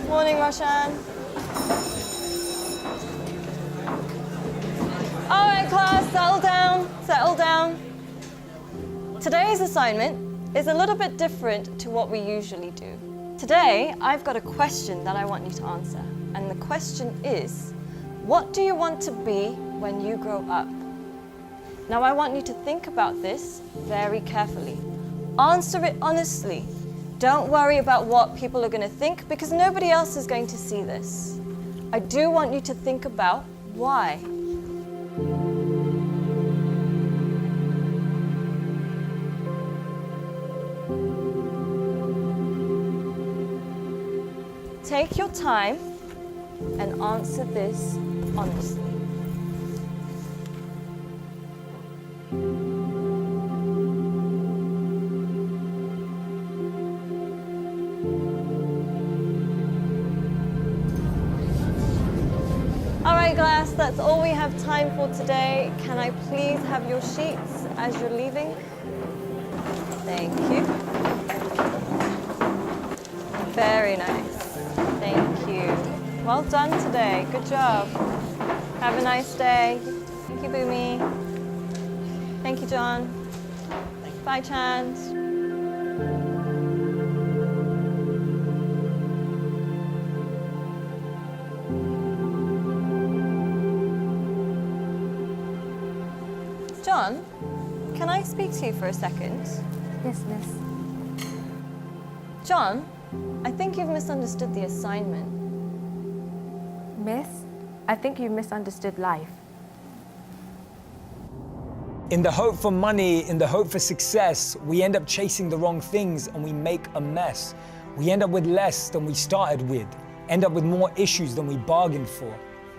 Morning, Roshan. All right, class, settle down, settle down. Today's assignment is a little bit different to what we usually do. Today, I've got a question that I want you to answer. And the question is, what do you want to be when you grow up? Now, I want you to think about this very carefully. Answer it honestly. Don't worry about what people are going to think because nobody else is going to see this. I do want you to think about why. Take your time and answer this honestly. All right, class, that's all we have time for today. Can I please have your sheets as you're leaving? Thank you. Very nice. Thank you. Well done today. Good job. Have a nice day. Thank you, Boomy. Thank you, John. Bye, Chand. John, can I speak to you for a second? Yes, miss. John, I think you've misunderstood the assignment. Miss, I think you misunderstood life. In the hope for money, in the hope for success, we end up chasing the wrong things and we make a mess. We end up with less than we started with, end up with more issues than we bargained for.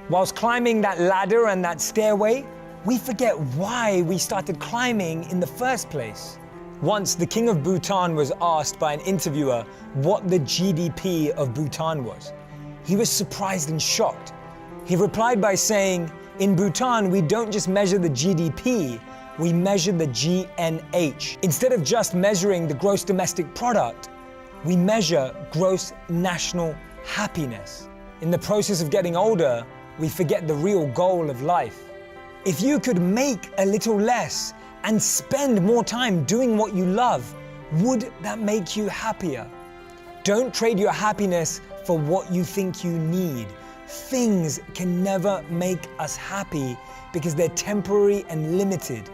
Whilst climbing that ladder and that stairway, we forget why we started climbing in the first place. Once, the king of Bhutan was asked by an interviewer what the GDP of Bhutan was. He was surprised and shocked. He replied by saying, in Bhutan, we don't just measure the GDP, we measure the GNH. Instead of just measuring the gross domestic product, we measure gross national happiness. In the process of getting older, we forget the real goal of life. If you could make a little less and spend more time doing what you love, would that make you happier? Don't trade your happiness for what you think you need. Things can never make us happy because they're temporary and limited,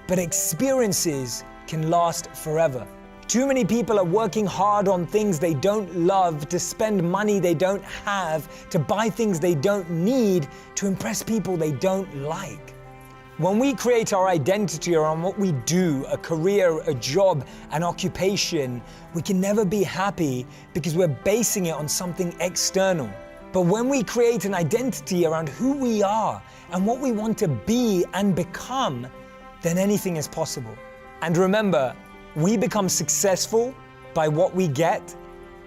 but experiences can last forever. Too many people are working hard on things they don't love, to spend money they don't have, to buy things they don't need, to impress people they don't like. When we create our identity around what we do, a career, a job, an occupation, we can never be happy because we're basing it on something external. But when we create an identity around who we are and what we want to be and become, then anything is possible. And remember, we become successful by what we get,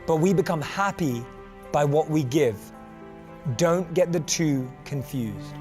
but we become happy by what we give. Don't get the two confused.